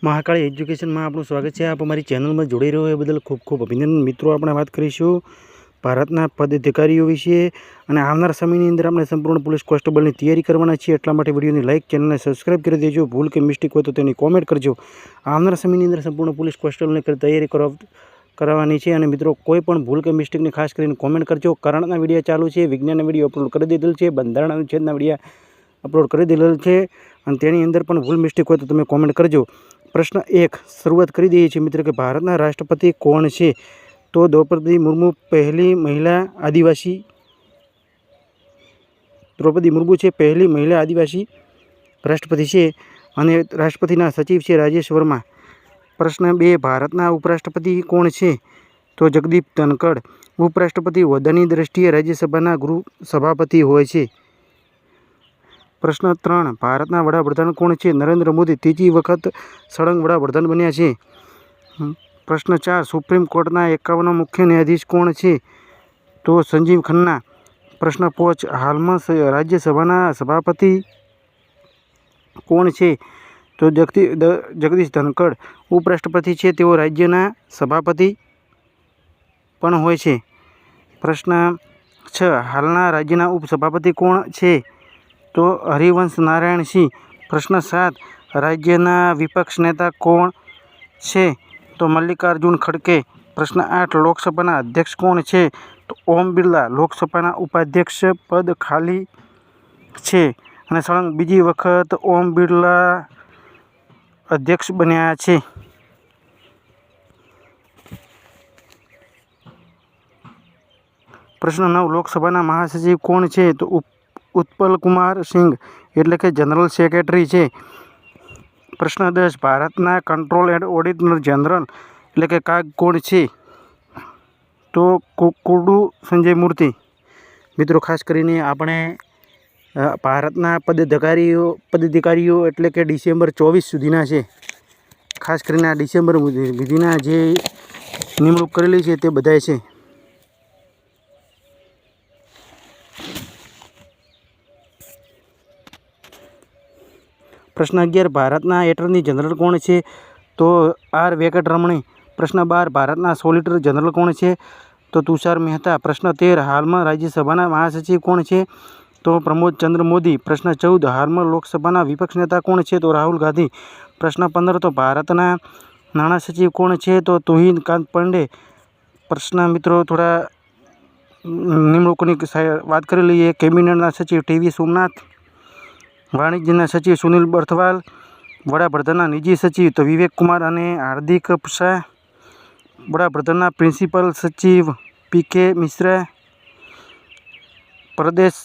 Mahakali education में आपનું સ્વાગત છે। આપ અમારી ચેનલમાં જોડાઈ રહ્યો એ બદલ ખૂબ ખૂબ અભિનંદન। મિત્રો, આપણે વાત કરીશું ભારતના પદાધિકારીઓ વિશે અને આવનાર સમયની અંદર આપણે સંપૂર્ણ પોલીસ કોન્સ્ટેબલની તૈયારી કરવાના છીએ। એટલા માટે વિડીયોની લાઇક, ચેનલને સબસ્ક્રાઇબ કરી દેજો। ભૂલ કે મિસ્ટેક હોય તો તેની કોમેન્ટ કરજો। આવનાર સમયની અંદર સંપૂર્ણ પોલીસ કોન્સ્ટેબલની તૈયારી કરાવવાની છે। અને મિત્રો, કોઈ પણ ભૂલ કે મિસ્ટેકની ખાસ કરીને કોમેન્ટ કરજો। કરંટના વિડીયો ચાલુ છે, વિજ્ઞાનના વિડીયો અપલોડ કરી દીધેલ છે, બંધારણ અનુચ્છેદના વિડીયો અપલોડ કરી દીધેલ છે અને તેની અંદર પણ ભૂલ મિસ્ટેક હોય તો તમે કોમેન્ટ કરજો। प्रश्न 1 शुरुआत कर दीजिए छे मित्र के भारत राष्ट्रपति कौन है? तो द्रौपदी मुर्मू पहली महिला आदिवासी राष्ट्रपति है और राष्ट्रपति सचिव है राजेश वर्मा। प्रश्न 2 भारत उपराष्ट्रपति कौन है? तो जगदीप धनखड़। उपराष्ट्रपति होद्दानी दृष्टिए राज्यसभा गृह सभापति होय छे। प्रश्न 3 भारत वडाप्रधान कौन है? नरेंद्र मोदी तीजी वखत सळंग वडाप्रधान बन्या छे। प्रश्न 4 सुप्रीम कोर्टना 51 मुख्य न्यायाधीश कौन है? तो संजीव खन्ना। प्रश्न 5 हाल में राज्यसभा सभापति कौन है? तो जगदीश धनखड़। उपराष्ट्रपति है तो राज्यना सभापति पण होय छे। प्रश्न 6 हालना राज्यना उपसभापति कौन है? तो हरिवंश नारायण सिंह। प्रश्न 7 राज्यना विपक्ष नेता कौन है? तो मल्लिकार्जुन खड़गे। प्रश्न 8 लोकसभा अध्यक्ष कौन है? तो ओम बिरला। लोकसभा उपाध्यक्ष पद खाली है और सळंग बीजी वखत ओम बिरला अध्यक्ष बन्या छे। प्रश्न 9 लोकसभा महासचिव कौन है? तो उत्पल कुमार सिंह एटले के जनरल सेक्रेटरी है। प्रश्न 10 भारतना कंट्रोल एंड ऑडिटर जनरल एटले के काग कौन है? तो कुडू संजय मूर्ति। मित्रों, खास करीने आपणे भारतना पदाधिकारीओ एटले के डिसेम्बर 24 सुधीना छे। खास करीने आ डिसेम्बर सुधीना जे निमणूक करेली छे ते बधाय छे। प्रश्न 11 भारतना एटर्नी जनरल कौन है? तो आर वेंकटरमणी। प्रश्न 12 भारतना सॉलिसिटर जनरल कौन है? तो तुषार मेहता। प्रश्न 13 हाल में राज्यसभा महासचिव कौन है? तो प्रमोद चंद्र मोदी। प्रश्न 14 हाल में लोकसभा विपक्ष नेता कौन है? तो राहुल गांधी। प्रश्न 15 तो भारतना नाणा सचिव कौन है? तो तुहिन कांत पांडे। प्रश्न मित्रों थोड़ा निमणूकोनी बात कर लीए। कैबिनेटना सचिव टीवी सोमनाथ। वाणिज्यना सचिव सुनील बर्थवाल। वडाप्रधानना निजी सचिव तो विवेक कुमार और हार्दिक शाह। वडाप्रधानना प्रिंसिपल सचिव पीके मिश्रा। प्रदेश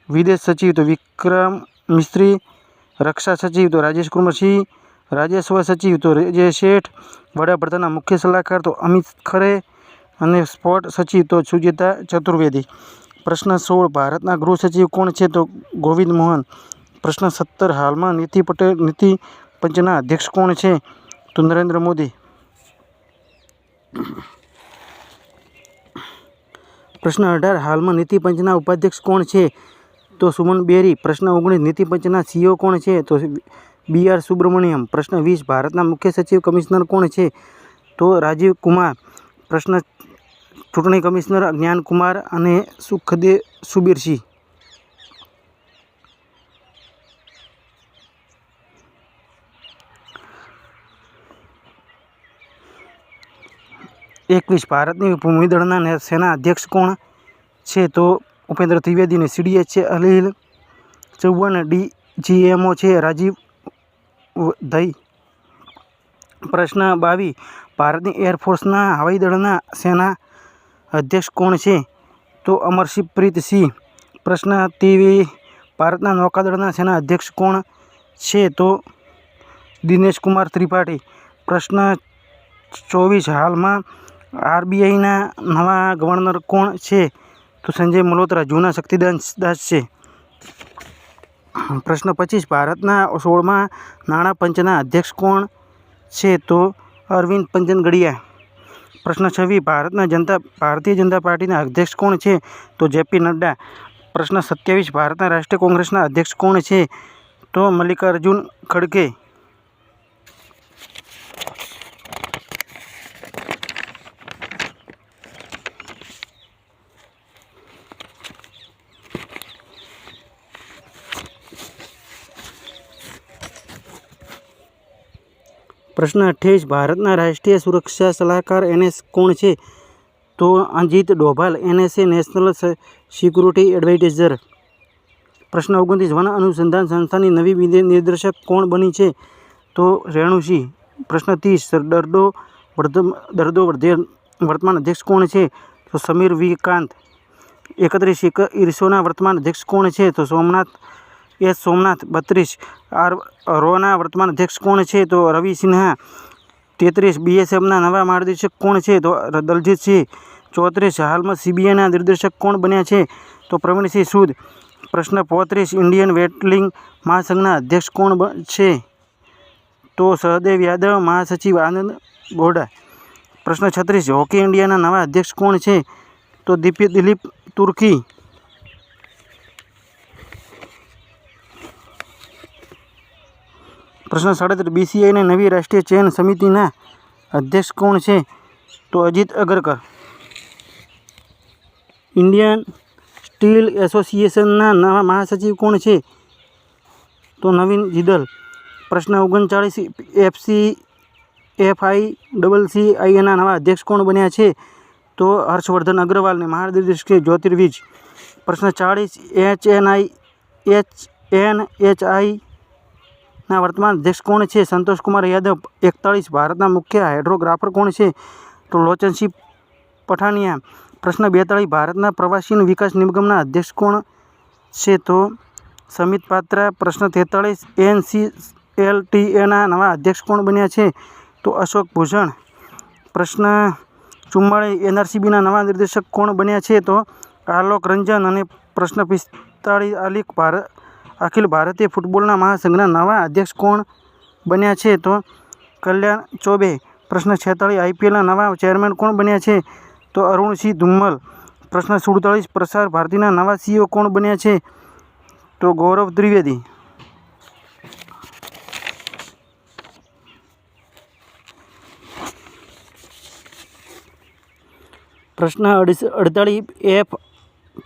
विदेश सचिव तो विक्रम मिस्त्री। रक्षा सचिव तो राजेश कुमार सिंह। राजस्व सचिव तो अजय सेठ। वडाप्रधानना मुख्य सलाहकार तो अमित खरे और स्पोर्ट सचिव तो सुजेता चतुर्वेदी। प्रश्न 16 भारतना गृह सचिव कौन है? तो गोविंद मोहन। प्रश्न 17 हाल में नीति पंचना अध्यक्ष कौन है? तो नरेंद्र मोदी। प्रश्न 18 हाल में नीति पंचना उपाध्यक्ष कौन है? तो सुमन बेरी। प्रश्न 19 नीति पंचना सीईओ कौन है? तो BR सुब्रमण्यम। प्रश्न 20 भारतना मुख्य सचिव कमिश्नर कौन है? तो राजीव कुमार। प्रश्न चूंटणी कमिश्नर ज्ञान कुमार और सुखदेव सुबीर सिंह। 21 भारतनी भूमिदળના सेना अध्यक्ष कौन है? तो उपेंद्र त्रिवेदी ने CDH है अनिल चौहान। DGMO है राजीव दई। प्रश्न 22 भारतनी एरफोर्सना हवाईदળના सेना अध्यक्ष कौन है? तो अमरप्रीत सिंह। प्रश्न 23 भारतना नौकादળના सेना अध्यक्ष कौन है? तो दिनेश कुमार त्रिपाठी। प्रश्न 24 हाल में RBI नवा गवर्नर कौन है? तो संजय मल्होत्रा जूना शक्तिदास है। प्रश्न 25 भारतना 16मा नाणा पंचना अध्यक्ष कौन है? तो अरविंद पंजनगड़िया। प्रश्न 26 भारतीय जनता पार्टी अध्यक्ष कौन है? तो JP नड्डा। प्रश्न 27 भारतना राष्ट्रीय कांग्रेसना अध्यक्ष कौन है? तो मल्लिकार्जुन खड़गे। પ્રશ્ન 28 ભારતના રાષ્ટ્રીય સુરક્ષા સલાહકાર NS કોણ છે? તો Ajit Doval, NSA national security adviser. પ્રશ્ન 29 વન અનુસંધાન સંસ્થાની નવી નિર્દેશક કોણ બની છે? તો રેણુ સિંહ. પ્રશ્ન 30 દરદો વર્તમાન અધ્યક્ષ કોણ છે? તો સમીર વી કાંત. 31 ઇરસોના વર્તમાન અધ્યક્ષ કોણ છે? તો સોમનાથ. 32 રોના વર્તમાન અધ્યક્ષ કોણ છે? તો રવિ સિન્હા. 33 BSFના નવા મહાનિર્દેશક કોણ છે? તો દલજીત સિંહ. 34 હાલમાં CBIના નિર્દેશક કોણ બન્યા છે? તો પ્રવીણસિંહ સૂદ. પ્રશ્ન 35 ઇન્ડિયન વેટલિંગ મહાસંઘના અધ્યક્ષ કોણ છે? તો સહદેવ યાદવ. મહાસચિવ આનંદ બોરડા. પ્રશ્ન 36 હોકી ઇન્ડિયાના નવા અધ્યક્ષ કોણ છે? તો દિલીપ તુર્કી. પ્રશ્ન 37 BCIની નવી રાષ્ટ્રીય ચયન સમિતિના અધ્યક્ષ કોણ છે? તો અજીત અગરકર. ઇન્ડિયન સ્ટીલ એસોસિએશનના નવા મહાસચિવ કોણ છે? તો નવીન જિંદલ. પ્રશ્ન 39 FICCIના નવા અધ્યક્ષ કોણ બન્યા છે? તો હર્ષવર્ધન અગ્રવાલને મહાનિર્દેશક જ્યોતિર્વિજ. પ્રશ્ન 40 HNHIના વર્તમાન અધ્યક્ષ કોણ છે? સંતોષ કુમાર યાદવ. 41 ભારતના મુખ્ય હાઇડ્રોગ્રાફર કોણ છે? તો લોચનસિંહ પઠાનિયા. પ્રશ્ન 42 ભારતના પ્રવાસન વિકાસ નિગમના અધ્યક્ષ કોણ છે? તો સમિત પાત્રા. પ્રશ્ન 43 NCLTAના નવા અધ્યક્ષ કોણ બન્યા છે? તો અશોક ભૂષણ. પ્રશ્ન 44 NRCBના નવા નિર્દેશક કોણ બન્યા છે? તો આલોક રંજન. અને પ્રશ્ન 45 અખિલ ભારતીય ફૂટબોલના મહાસંઘના નવા અધ્યક્ષ કોણ બન્યા છે? તો કલ્યાણ ચોબે. પ્રશ્ન 46 IPLના નવા ચેરમેન કોણ બન્યા છે? તો અરુણસિંહ ધુમ્મલ. પ્રશ્ન 47 પ્રસાર ભારતીના નવા CEO કોણ બન્યા છે? તો ગૌરવ ત્રિવેદી. પ્રશ્ન 48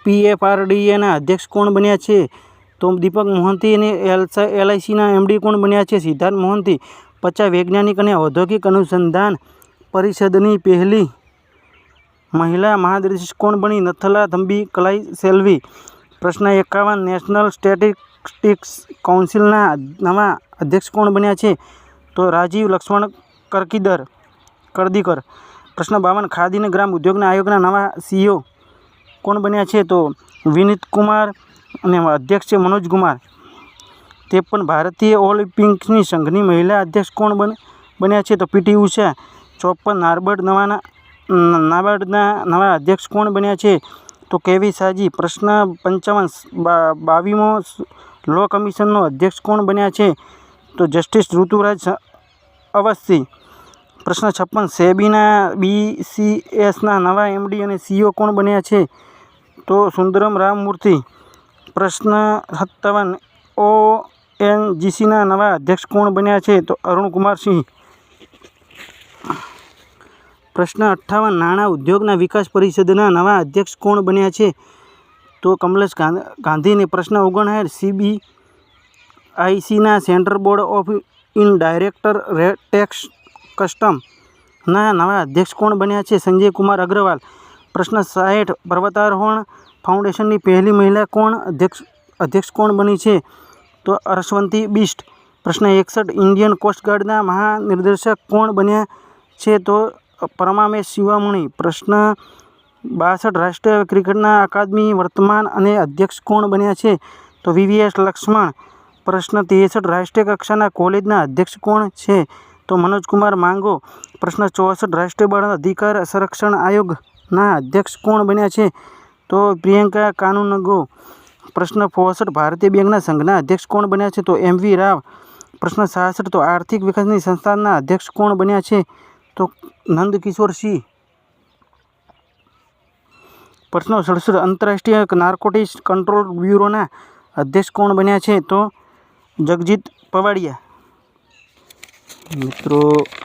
PFRDAના અધ્યક્ષ કોણ બન્યા છે? તો દીપક મોહંતી. અને LICના MD કોણ બન્યા છે? સિદ્ધાર્થ મોહંતી. 50 વૈજ્ઞાનિક અને ઔદ્યોગિક અનુસંધાન પરિષદની પહેલી મહિલા મહાનિર્દેશક કોણ બની? નથલા થમ્બી કલાઈ સેલ્વી. પ્રશ્ન 51 નેશનલ સ્ટેટિસ્ટિક્સ કાઉન્સિલના નવા અધ્યક્ષ કોણ બન્યા છે? તો રાજીવ લક્ષ્મણ કરદીકર. પ્રશ્ન 52 ખાદી અને ગ્રામ ઉદ્યોગના આયોગના નવા CEO કોણ બન્યા છે? તો વિનીત કુમાર. અને અધ્યક્ષ છે મનોજ કુમાર. 53 ભારતીય ઓલિમ્પિક સંઘની મહિલા અધ્યક્ષ કોણ બન્યા છે? તો PT ઉષા. 54 નાબાર્ડના નવા અધ્યક્ષ કોણ બન્યા છે? તો KV સાજી. પ્રશ્ન 55 22મો લો કમિશનનો અધ્યક્ષ કોણ બન્યા છે? તો જસ્ટિસ ઋતુરાજ અવસ્થી. પ્રશ્ન 56 સેબીના BCSના નવા MD અને CEO કોણ બન્યા છે? તો સુંદરમ રામમૂર્તિ. પ્રશ્ન 57 ONGCના નવા અધ્યક્ષ કોણ બન્યા છે? તો અરુણ કુમાર સિંહ. પ્રશ્ન 58 નાણાં ઉદ્યોગના વિકાસ પરિષદના નવા અધ્યક્ષ કોણ બન્યા છે? તો કમલેશ ગાંધીને. પ્રશ્ન 59 CBICના central board of indirect tax કસ્ટમના નવા અધ્યક્ષ કોણ બન્યા છે? સંજય કુમાર અગ્રવાલ. પ્રશ્ન 60 પર્વતારોહણ ફાઉન્ડેશનની પહેલી મહિલા અધ્યક્ષ કોણ બની છે? તો અરશવંતી બિષ્ટ. પ્રશ્ન 61 ઇન્ડિયન કોસ્ટગાર્ડના મહાનિર્દેશક કોણ બન્યા છે? તો પરમામેશ શિવામણી. પ્રશ્ન 62 રાષ્ટ્રીય ક્રિકેટના અકાદમી વર્તમાન અને અધ્યક્ષ કોણ બન્યા છે? તો VVS લક્ષ્મણ. પ્રશ્ન 63 રાષ્ટ્રીય કક્ષાના કોલેજના અધ્યક્ષ કોણ છે? તો મનોજ કુમાર માંગો. પ્રશ્ન 64 રાષ્ટ્રીય બાળ અધિકાર સંરક્ષણ આયોગના અધ્યક્ષ કોણ બન્યા છે? તો પ્રિયંકા કાનુનગો. પ્રશ્ન 64 ભારતીય બેંકના સંઘના અધ્યક્ષ કોણ બન્યા છે? તો MV રાવ. પ્રશ્ન 66 તો આર્થિક વિકાસની સંસ્થાના અધ્યક્ષ કોણ બન્યા છે? તો નંદકિશોર સિંહ. પ્રશ્ન 67 આંતરરાષ્ટ્રીય નાર્કોટિક્સ કંટ્રોલ બ્યુરોના અધ્યક્ષ કોણ બન્યા છે? તો જગજીત પવાડિયા. મિત્રો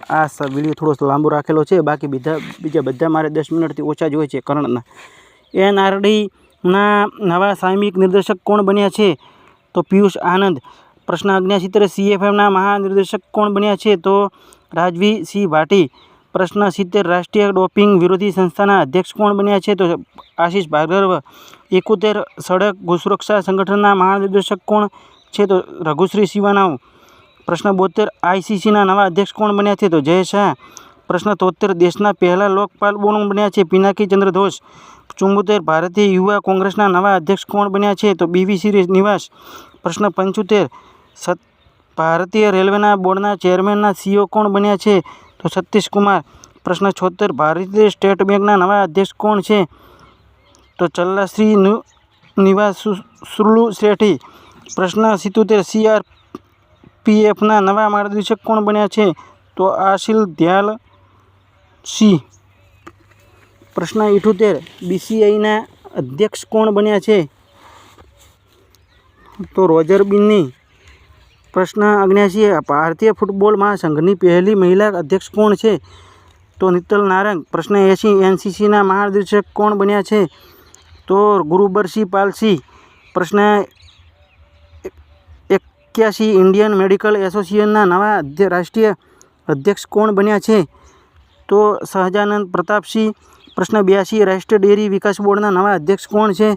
આ વિડીયો થોડો લાંબો રાખેલો છે, બાકી બીજા બધા મારે 10 મિનિટથી ઓછા જ હોય છે કરણના. NRDના નવા સામયિક નિર્દેશક કોણ બન્યા છે? તો પિયુષ આનંદ. પ્રશ્ન 69 CFMના મહાનિર્દેશક કોણ બન્યા છે? તો રાજવી સિંહ ભાટી. પ્રશ્ન 70 રાષ્ટ્રીય ડોપિંગ વિરોધી સંસ્થાના અધ્યક્ષ કોણ બન્યા છે? તો આશીષ ભાર્ગવ. 71 સડક સુરક્ષા સંગઠનના મહાનિર્દેશક કોણ છે? તો રઘુશ્રી શિવાનાવ. પ્રશ્ન 72 આઈસીસીના નવા અધ્યક્ષ કોણ બન્યા છે? તો જય શાહ. પ્રશ્ન 73 દેશના પહેલા લોકપાલ કોણ બન્યા છે? પિનાકી ચંદ્ર ઘોષ. 74 ભારતીય યુવા કોંગ્રેસના નવા અધ્યક્ષ કોણ બન્યા છે? તો બીવી શ્રીનિવાસ. પ્રશ્ન 75 ભારતીય રેલવેના બોર્ડના ચેરમેનના સીઈઓ કોણ બન્યા છે? તો સતીશ કુમાર. પ્રશ્ન 76 ભારતીય સ્ટેટ બેંકના નવા અધ્યક્ષ કોણ છે? તો ચલ્લાશ્રી નિવાસુલુ શેઠી. પ્રશ્ન 77 સીઆરપીએફના નવા માર્ગદર્શક કોણ બન્યા છે? તો આશિલ દયાલ સિંહ. પ્રશ્ન 78 બીસીસીઆઈના અધ્યક્ષ કોણ બન્યા છે? તો રોજર બિન્ની. પ્રશ્ન 79 ભારતીય ફૂટબોલ મહાસંઘની પહેલી મહિલા અધ્યક્ષ કોણ છે? તો નીતલ નારંગ. પ્રશ્ન 80 એનસીસીના મહાનિર્દેશક કોણ બન્યા છે? તો ગુરુબરસિંહ પાલસિંહ. પ્રશ્ન 81 ઇન્ડિયન મેડિકલ એસોસિએશનના નવા રાષ્ટ્રીય અધ્યક્ષ કોણ બન્યા છે? તો સહજાનંદ પ્રતાપસિંહ. પ્રશ્ન 82 રાષ્ટ્રીય ડેરી વિકાસ બોર્ડના નવા અધ્યક્ષ કોણ છે?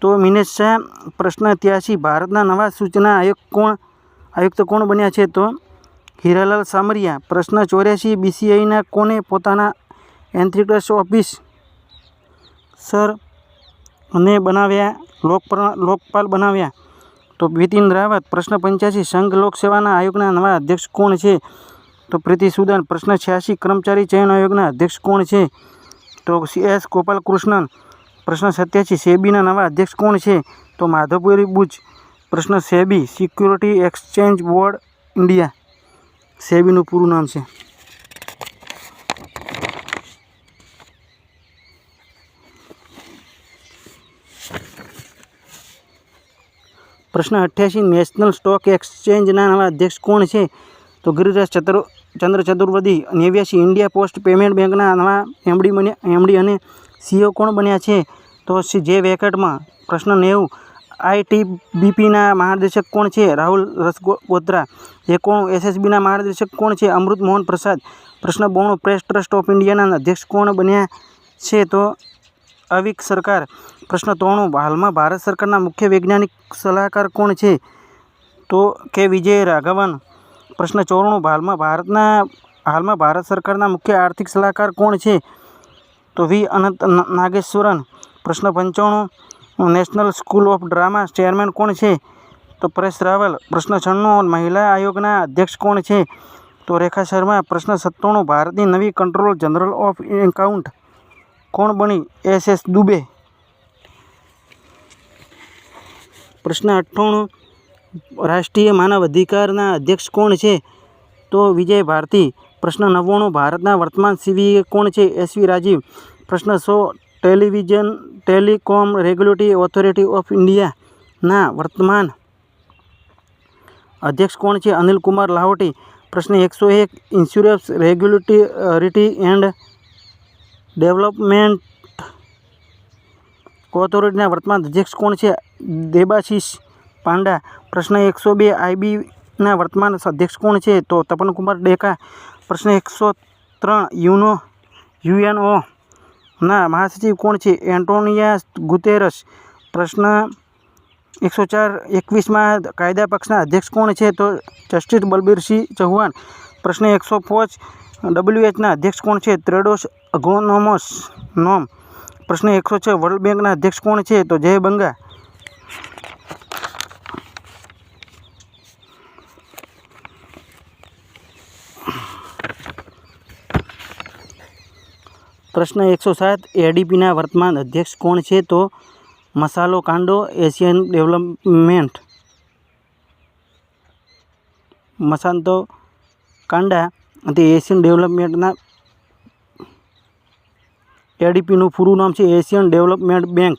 તો મિનેશ શાહ. પ્રશ્ન 83 ભારતના નવા સૂચના આયુક્ત કોણ બન્યા છે? તો હીરાલાલ સામરિયા. પ્રશ્ન 84 બીસીસીઆઈના કોને પોતાના એથ્લેટિક્સ ઓફિસર અને લોકપાલ બનાવ્યા? તો બિપિન રાવત. પ્રશ્ન 85 સંઘ લોક સેવાના આયોગના નવા અધ્યક્ષ કોણ છે? તો પ્રીતિ સુદાન. પ્રશ્ન 86 કર્મચારી ચયન આયોગના અધ્યક્ષ કોણ છે? તો એસ ગોપાલકૃષ્ણન. પ્રશ્ન 87 સેબીના નવા અધ્યક્ષ કોણ છે? તો માધવપુરી બુચ. પ્રશ્ન SEBI security exchange board India. સેબીનું પૂરું નામ છે. પ્રશ્ન 88 નેશનલ સ્ટોક એક્સચેન્જના નવા અધ્યક્ષ કોણ છે? તો ગિરિરાજ ચંદ્ર ચતુર્વેદી. 89 ઇન્ડિયા પોસ્ટ પેમેન્ટ બેંકના નવા એમડી અને સીઈઓ કોણ બન્યા છે? તો જે વેકેટમાં. પ્રશ્ન 90 આઈટીબીપીના મહાનિર્દેશક કોણ છે? રાહુલ રસગોત્રા. 91 એસએસબીના મહાનિર્દેશક કોણ છે? અમૃત મોહન પ્રસાદ. પ્રશ્ન 92 પ્રેસ ટ્રસ્ટ ઓફ ઇન્ડિયાના અધ્યક્ષ કોણ બન્યા છે? તો અવિક સરકાર. પ્રશ્ન 93 હાલમાં ભારત સરકારના મુખ્ય વૈજ્ઞાનિક સલાહકાર કોણ છે? તો કે વિજય રાઘવન. પ્રશ્ન 94 હાલમાં ભારત સરકારના મુખ્ય આર્થિક સલાહકાર કોણ છે? તો વી અનંત નાગેશ્વરન. પ્રશ્ન 95 national school of drama chairman કોણ છે? તો પરેશ રાવલ. પ્રશ્ન 96 મહિલા આયોગના અધ્યક્ષ કોણ છે? તો રેખા શર્મા. પ્રશ્ન 97 ભારતની નવી કંટ્રોલર જનરલ ઓફ એકાઉન્ટ કોણ બની? એસ દુબે. પ્રશ્ન 98 રાષ્ટ્રીય માનવ અધિકારના અધ્યક્ષ કોણ છે? તો વિજય ભારતી. પ્રશ્ન 99 ભારતના વર્તમાન સીવીએ કોણ છે? એસવી રાજીવ. પ્રશ્ન 100 ટેલિકોમ રેગ્યુલેટરી ઓથોરિટી ઓફ ઇન્ડિયાના વર્તમાન અધ્યક્ષ કોણ છે? અનિલ કુમાર લાહોટી. પ્રશ્ન 101 ઇન્સ્યોરન્સ રેગ્યુલેટરી એન્ડ ડેવલપમેન્ટ ઓથોરિટીના વર્તમાન અધ્યક્ષ કોણ છે? દેબાશિષ પાંડા. પ્રશ્ન 102 આઈબીના વર્તમાન અધ્યક્ષ કોણ છે? તો તપનકુમાર ડેકા. પ્રશ્ન 103 યુએનઓ ના મહાસચિવ કોણ છે? એન્ટોનિયા ગુતેરસ. પ્રશ્ન 104 કાયદા પક્ષના અધ્યક્ષ કોણ છે? તો જસ્ટિસ બલબીરસિંહ ચૌહાણ. પ્રશ્ન 105 ડબ્લ્યુએચના અધ્યક્ષ કોણ છે? ત્રેડોસ અઘોનોમસ નોમ. પ્રશ્ન 106 વર્લ્ડ બેંકના અધ્યક્ષ કોણ છે? તો જય બંગા. પ્રશ્ન 107 એડીબીના વર્તમાન અધ્યક્ષ કોણ છે? તો મસાલો કાંડો એશિયન ડેવલપમેન્ટ. મસાંતો કાંડા તે એશિયન ડેવલપમેન્ટના એડીપીનું પૂરું નામ છે એશિયન ડેવલપમેન્ટ બેંક.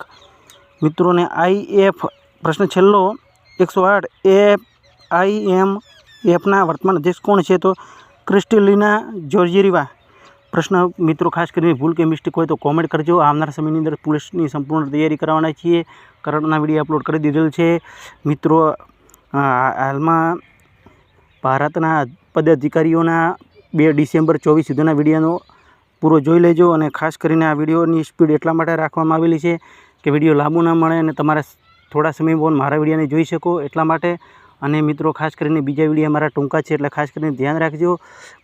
મિત્રોને આઈએફ પ્રશ્ન છેલ્લો 108 આઈએમએફના વર્તમાન અધ્યક્ષ કોણ છે? તો ક્રિસ્ટલિના જોર્જીવા. પ્રશ્ન મિત્રો ખાસ કરીને ભૂલ કે મિસ્ટેક હોય તો કોમેન્ટ કરજો. આવનાર સમયની અંદર પોલીસની સંપૂર્ણ તૈયારી કરવાના છીએ. કરંટના વિડીયો અપલોડ કરી દીધેલ છે. મિત્રો હાલમાં ભારતના પદાધિકારીઓના 2 ડિસેમ્બર 24 સુધીના વિડીયોનો પૂરો જોઈ લેજો. અને ખાસ કરીને આ વિડીયોની સ્પીડ એટલા માટે રાખવામાં આવેલી છે કે વિડીયો લાંબુ ના મળે અને તમારા થોડા સમય પણ મારા વિડીયોને જોઈ શકો એટલા માટે. અને મિત્રો ખાસ કરીને બીજા વિડીયો મારા ટૂંકા છે એટલે ખાસ કરીને ધ્યાન રાખજો.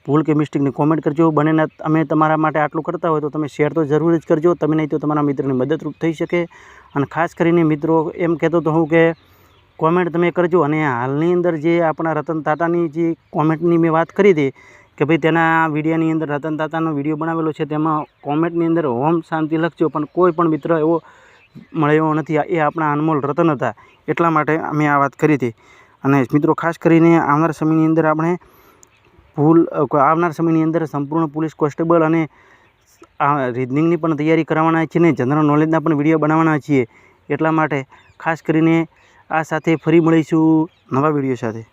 ભૂલ કે મિસ્ટેકની કોમેન્ટ કરજો. બનેના અમે તમારા માટે આટલું કરતા હોય તો તમે શેર તો જરૂર જ કરજો. તમે નહીં તો તમારા મિત્રોને મદદરૂપ થઈ શકે. અને ખાસ કરીને મિત્રો એમ કહેતો તો હું કે કોમેન્ટ તમે કરજો. અને હાલની અંદર જે આપણા રતન તાતાની જે કોમેન્ટની મેં વાત કરી હતી કે ભાઈ તેના વિડીયોની અંદર રતન તાતાનો વિડીયો બનાવેલો છે તેમાં કોમેન્ટની અંદર ઓમ શાંતિ લખજો, પણ કોઈ પણ મિત્ર એવો મળ્યો નથી. એ આપણા અનમોલ રતન હતા એટલા માટે અમે આ વાત કરી હતી. અને મિત્રો ખાસ કરીને આવનાર સમયની અંદર આપણે આવનાર સમયની અંદર સંપૂર્ણ પોલીસ કોન્સ્ટેબલ અને રીઝનિંગની પણ તૈયારી કરવાના છીએ ને જનરલ નોલેજના પણ વિડીયો બનાવવાના છીએ. એટલા માટે ખાસ કરીને આ સાથે ફરી મળીશું નવા વિડીયો સાથે.